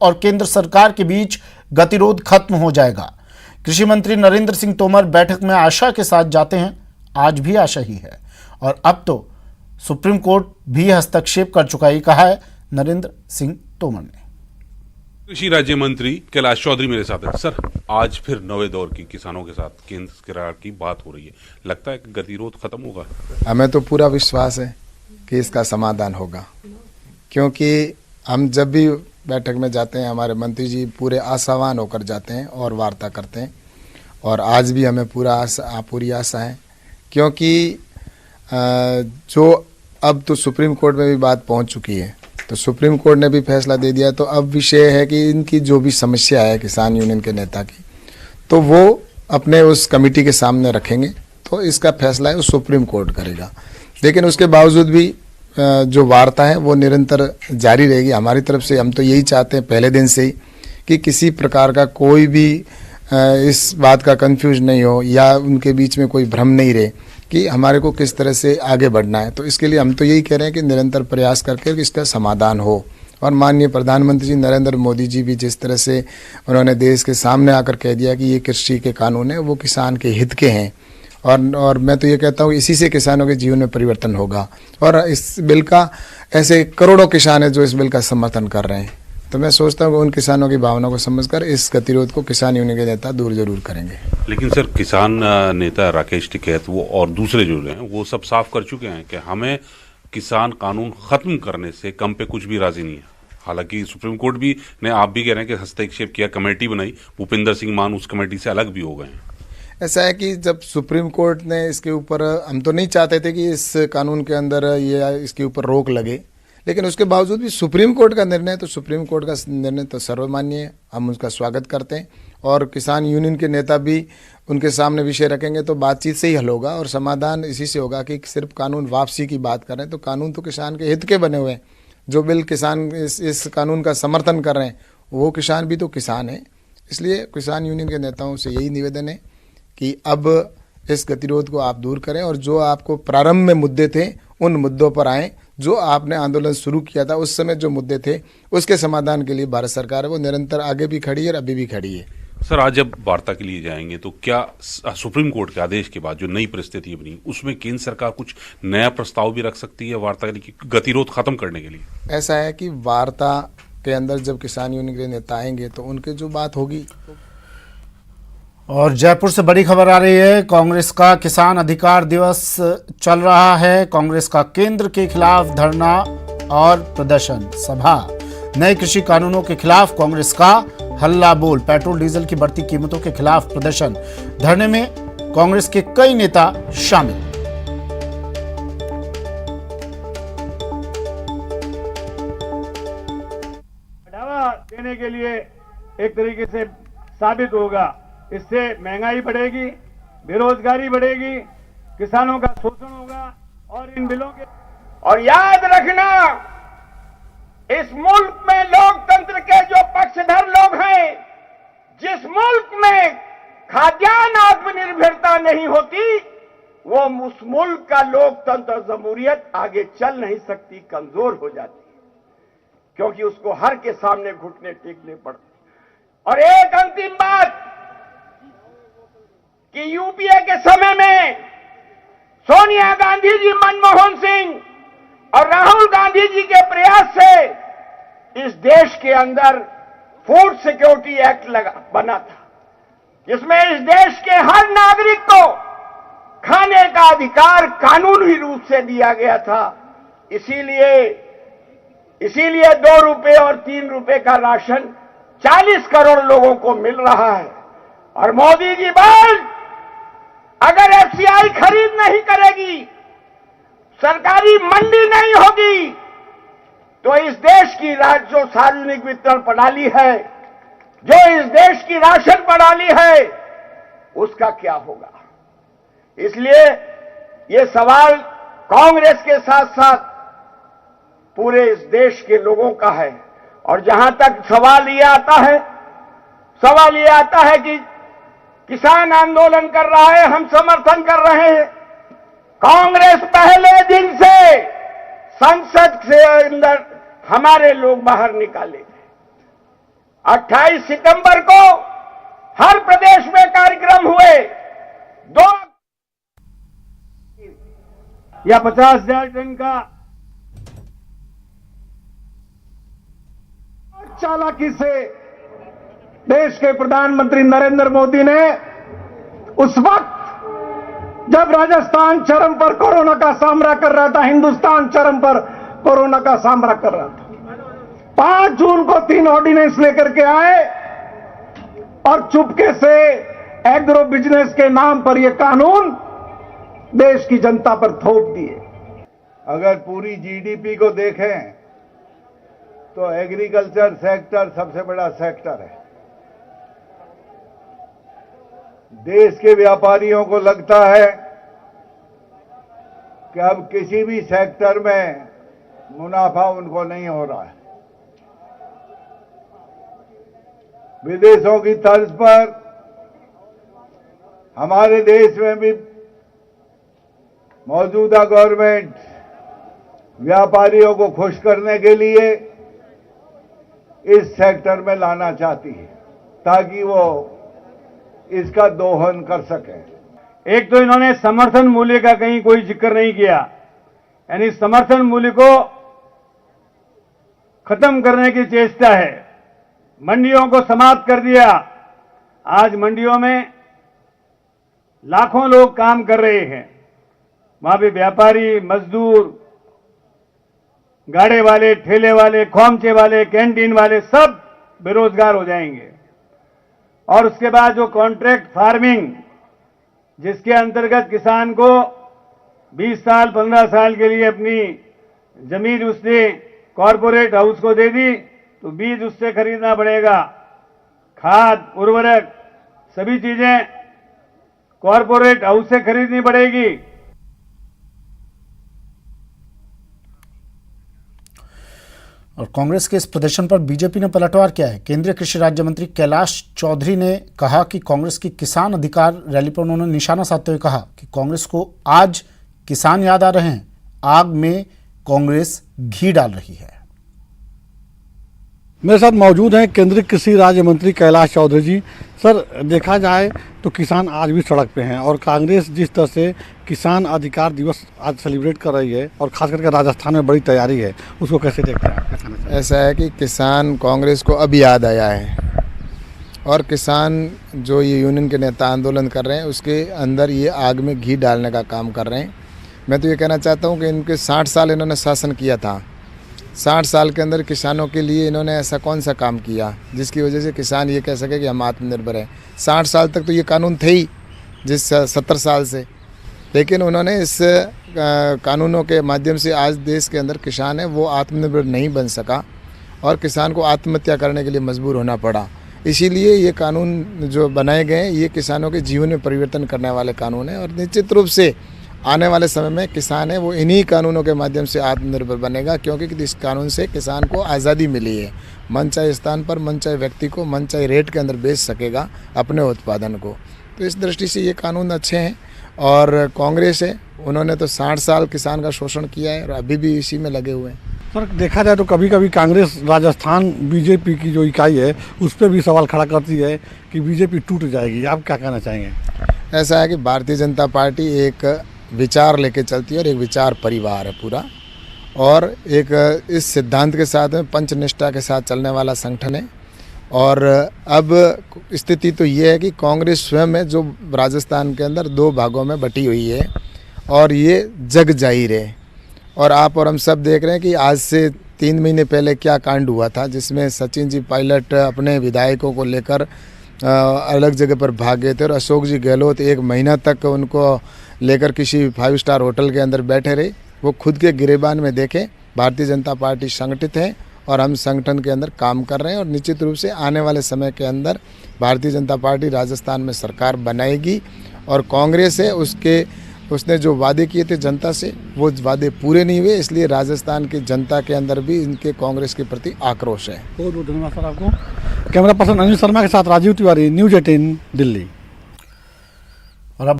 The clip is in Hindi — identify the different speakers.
Speaker 1: और केंद्र सरकार के बीच गतिरोध खत्म हो जाएगा। कृषि मंत्री नरेंद्र सिंह तोमर बैठक में आशा के साथ जाते हैं। आज भी आशा ही है और अब तो सुप्रीम कोर्ट भी हस्तक्षेप कर चुका है, कहा है नरेंद्र सिंह तोमर ने।
Speaker 2: कृषि राज्य मंत्री कैलाश चौधरी मेरे साथ है। सर, आज फिर नए दौर की किसानों के साथ केंद्र सरकार की बात हो रही है, लगता है कि गतिरोध खत्म होगा?
Speaker 3: हमें तो पूरा विश्वास है कि इसका समाधान होगा, क्योंकि हम जब भी बैठक में जाते हैं हमारे मंत्री जी पूरे आशावान होकर जाते हैं और वार्ता करते हैं, और आज भी हमें पूरी आशा है, क्योंकि जो अब तो सुप्रीम कोर्ट में भी बात पहुंच चुकी है, तो सुप्रीम कोर्ट ने भी फैसला दे दिया। तो अब विषय है कि इनकी जो भी समस्या है किसान यूनियन के नेता की, तो वो अपने उस कमेटी के सामने रखेंगे, तो इसका फैसला है वो सुप्रीम कोर्ट करेगा। लेकिन उसके बावजूद भी जो वार्ता है वो निरंतर जारी रहेगी। हमारी तरफ से हम तो यही चाहते हैं पहले दिन से ही कि किसी प्रकार का कोई भी इस बात का कंफ्यूज नहीं हो या उनके बीच में कोई भ्रम नहीं रहे कि हमारे को किस तरह से आगे बढ़ना है। तो इसके लिए हम तो यही कह रहे हैं कि निरंतर प्रयास करके इसका समाधान हो। और माननीय प्रधानमंत्री जी नरेंद्र मोदी जी भी जिस तरह से उन्होंने देश के सामने आकर कह दिया कि ये कृषि के कानून है वो किसान के हित के हैं, और मैं तो ये कहता हूँ इसी से किसानों के जीवन में परिवर्तन होगा। और इस बिल का ऐसे करोड़ों किसान हैं जो इस बिल का समर्थन कर रहे हैं। तो मैं सोचता हूँ कि उन किसानों की भावना को समझकर इस गतिरोध को किसान यूनियन के नेता दूर जरूर करेंगे।
Speaker 2: लेकिन सर, किसान नेता राकेश टिकैत वो और दूसरे जो हैं वो सब साफ कर चुके हैं कि हमें किसान कानून खत्म करने से कम पे कुछ भी राजी नहीं है। हालांकि सुप्रीम कोर्ट भी ने, आप भी कह रहे हैं कि हस्तक्षेप किया, कमेटी बनाई, भूपिंदर सिंह मान उस कमेटी से अलग भी हो गए हैं।
Speaker 3: ऐसा है कि जब सुप्रीम कोर्ट ने इसके ऊपर, हम तो नहीं चाहते थे कि इस कानून के अंदर ये इसके ऊपर रोक लगे, लेकिन उसके बावजूद भी सुप्रीम कोर्ट का निर्णय, तो सुप्रीम कोर्ट का निर्णय तो सर्वमान्य है, हम उसका स्वागत करते हैं। और किसान यूनियन के नेता भी उनके सामने विषय रखेंगे तो बातचीत से ही हल होगा और समाधान इसी से होगा। कि सिर्फ कानून वापसी की बात करें तो कानून तो किसान के हित के बने हुए हैं। जो बिल किसान इस कानून का समर्थन कर रहे हैं वो किसान भी तो किसान है। इसलिए किसान यूनियन के नेताओं से यही निवेदन है कि अब इस गतिरोध को आप दूर करें और जो आपको प्रारंभ में मुद्दे थे उन मुद्दों पर आएं। जो आपने आंदोलन शुरू किया था उस समय जो मुद्दे थे उसके समाधान के लिए भारत सरकार है वो निरंतर आगे भी खड़ी है और अभी भी खड़ी है।
Speaker 2: सर, आज जब वार्ता के लिए जाएंगे तो क्या सुप्रीम कोर्ट के आदेश के बाद जो नई परिस्थिति बनी उसमें केंद्र सरकार कुछ नया प्रस्ताव भी रख सकती है वार्ता के लिए, गतिरोध खत्म करने के लिए?
Speaker 3: ऐसा है कि वार्ता के अंदर जब किसान यूनियन के नेता आएंगे तो उनकी जो बात होगी।
Speaker 1: और जयपुर से बड़ी खबर आ रही है, कांग्रेस का किसान अधिकार दिवस चल रहा है। कांग्रेस का केंद्र के खिलाफ धरना और प्रदर्शन सभा। नए कृषि कानूनों के खिलाफ कांग्रेस का हल्ला बोल। पेट्रोल डीजल की बढ़ती कीमतों के खिलाफ प्रदर्शन। धरने में कांग्रेस के कई नेता शामिल।
Speaker 4: बढ़ावा देने के लिए एक तरीके से साबित होगा। इससे महंगाई बढ़ेगी, बेरोजगारी बढ़ेगी, किसानों का शोषण होगा और इन बिलों के। और याद रखना, इस मुल्क में लोकतंत्र के जो पक्षधर लोग हैं, जिस मुल्क में खाद्यान्न आत्मनिर्भरता नहीं होती, वो उस मुल्क का लोकतंत्र जमहूरियत आगे चल नहीं सकती, कमजोर हो जाती है, क्योंकि उसको हर के सामने घुटने टेकने पड़ते। और एक अंतिम बात कि यूपीए के समय में सोनिया गांधी जी, मनमोहन सिंह और राहुल गांधी जी के प्रयास से इस देश के अंदर फूड सिक्योरिटी एक्ट बना था, जिसमें इस देश के हर नागरिक को खाने का अधिकार कानूनी रूप से दिया गया था। इसीलिए 2 रुपए और 3 रुपए का राशन 40 करोड़ लोगों को मिल रहा है। और मोदी जी बोल, अगर एफसीआई खरीद नहीं करेगी, सरकारी मंडी नहीं होगी, तो इस देश की जो सार्वजनिक वितरण प्रणाली है, जो इस देश की राशन प्रणाली है, उसका क्या होगा? इसलिए ये सवाल कांग्रेस के साथ साथ पूरे इस देश के लोगों का है। और जहां तक सवाल ये आता है कि किसान आंदोलन कर रहा है, हम समर्थन कर रहे हैं। कांग्रेस पहले दिन से संसद से अंदर हमारे लोग बाहर निकाले थे।
Speaker 5: 28 सितंबर को हर प्रदेश में कार्यक्रम हुए। 2
Speaker 4: या 50,000 टन का चालाकी से देश के प्रधानमंत्री नरेंद्र मोदी ने उस वक्त जब राजस्थान चरम पर कोरोना का सामना कर रहा था, हिंदुस्तान चरम पर कोरोना का सामना कर रहा था, 5 जून को 3 ऑर्डिनेंस लेकर के आए और चुपके से एग्रो बिजनेस के नाम पर यह कानून देश की जनता पर थोप दिए।
Speaker 6: अगर पूरी जीडीपी को देखें तो एग्रीकल्चर सेक्टर सबसे बड़ा सेक्टर है। देश के व्यापारियों को लगता है कि अब किसी भी सेक्टर में मुनाफा उनको नहीं हो रहा है। विदेशों की तर्ज पर हमारे देश में भी मौजूदा गवर्नमेंट व्यापारियों को खुश करने के लिए इस सेक्टर में लाना चाहती है ताकि वो इसका दोहन कर सके।
Speaker 4: एक तो इन्होंने समर्थन मूल्य का कहीं कोई जिक्र नहीं किया, यानी समर्थन मूल्य को खत्म करने की चेष्टा है। मंडियों को समाप्त कर दिया। आज मंडियों में लाखों लोग काम कर रहे हैं। वहां पे व्यापारी, मजदूर, गाड़े वाले, ठेले वाले, खोमचे वाले, कैंटीन वाले सब बेरोजगार हो जाएंगे। और उसके बाद जो कॉन्ट्रैक्ट फार्मिंग, जिसके अंतर्गत किसान को 20 साल 15 साल के लिए अपनी जमीन उसने कॉरपोरेट हाउस को दे दी तो बीज उससे खरीदना पड़ेगा, खाद, उर्वरक, सभी चीजें कॉरपोरेट हाउस से खरीदनी पड़ेगी।
Speaker 1: और कांग्रेस के इस प्रदर्शन पर बीजेपी ने पलटवार किया है। केंद्रीय कृषि राज्य मंत्री कैलाश चौधरी ने कहा कि कांग्रेस की किसान अधिकार रैली पर उन्होंने निशाना साधते हुए कहा कि कांग्रेस को आज किसान याद आ रहे हैं, आग में कांग्रेस घी डाल रही है।
Speaker 7: मेरे साथ मौजूद हैं केंद्रीय कृषि राज्य मंत्री कैलाश चौधरी जी। सर, देखा जाए तो किसान आज भी सड़क पे हैं और कांग्रेस जिस तरह से किसान अधिकार दिवस आज सेलिब्रेट कर रही है और खास करके राजस्थान में बड़ी तैयारी है, उसको कैसे देखते हैं?
Speaker 3: ऐसा है कि किसान कांग्रेस को अब याद आया है और किसान जो ये यूनियन के नेता आंदोलन कर रहे हैं उसके अंदर ये आग में घी डालने का काम कर रहे हैं। मैं तो ये कहना चाहता हूँ कि इनके 60 साल इन्होंने शासन किया था। 60 साल के अंदर किसानों के लिए इन्होंने ऐसा कौन सा काम किया जिसकी वजह से किसान ये कह सके कि हम आत्मनिर्भर हैं। 60 साल तक तो ये कानून थे ही, जिस 70 साल से, लेकिन उन्होंने इस कानूनों के माध्यम से आज देश के अंदर किसान है वो आत्मनिर्भर नहीं बन सका और किसान को आत्महत्या करने के लिए मजबूर होना पड़ा। इसीलिए ये कानून जो बनाए गए हैं ये किसानों के जीवन में परिवर्तन करने वाले कानून हैं और निश्चित रूप से आने वाले समय में किसान है वो इन्हीं कानूनों के माध्यम से आत्मनिर्भर बनेगा, क्योंकि इस कानून से किसान को आज़ादी मिली है। मन चाहे स्थान पर, मन चाहे व्यक्ति को, मन चाहे रेट के अंदर बेच सकेगा अपने उत्पादन को। तो इस दृष्टि से ये कानून अच्छे हैं। और कांग्रेस है, उन्होंने तो 60 साल किसान का शोषण किया है और अभी भी इसी में लगे हुए हैं।
Speaker 7: सर, देखा जाए तो कभी कभी कांग्रेस राजस्थान बीजेपी की जो इकाई है उस पर भी सवाल खड़ा करती है कि बीजेपी टूट जाएगी। आप क्या कहना चाहेंगे?
Speaker 3: ऐसा है कि भारतीय जनता पार्टी एक विचार लेके चलती है और एक विचार परिवार है पूरा, और एक इस सिद्धांत के साथ में पंचनिष्ठा के साथ चलने वाला संगठन है। और अब स्थिति तो ये है कि कांग्रेस स्वयं है जो राजस्थान के अंदर 2 भागों में बटी हुई है और ये जग जाहिर है। और आप और हम सब देख रहे हैं कि आज से 3 महीने पहले क्या कांड हुआ था, जिसमें सचिन जी पायलट अपने विधायकों को लेकर अलग जगह पर भाग गए थे और अशोक जी गहलोत 1 महीना तक उनको लेकर किसी 5 स्टार होटल के अंदर बैठे रहे। वो खुद के गिरेबान में देखें। भारतीय जनता पार्टी संगठित है और हम संगठन के अंदर काम कर रहे हैं और निश्चित रूप से आने वाले समय के अंदर भारतीय जनता पार्टी राजस्थान में सरकार बनाएगी। और कांग्रेस है उसने जो वादे किए थे जनता से वो वादे पूरे नहीं हुए, इसलिए राजस्थान की जनता के अंदर भी इनके कांग्रेस के प्रति आक्रोश है।
Speaker 7: बहुत बहुत धन्यवाद सर आपको। कैमरा पर्सन अनिल शर्मा के साथ राजीव तिवारी, न्यूज़ 18 दिल्ली।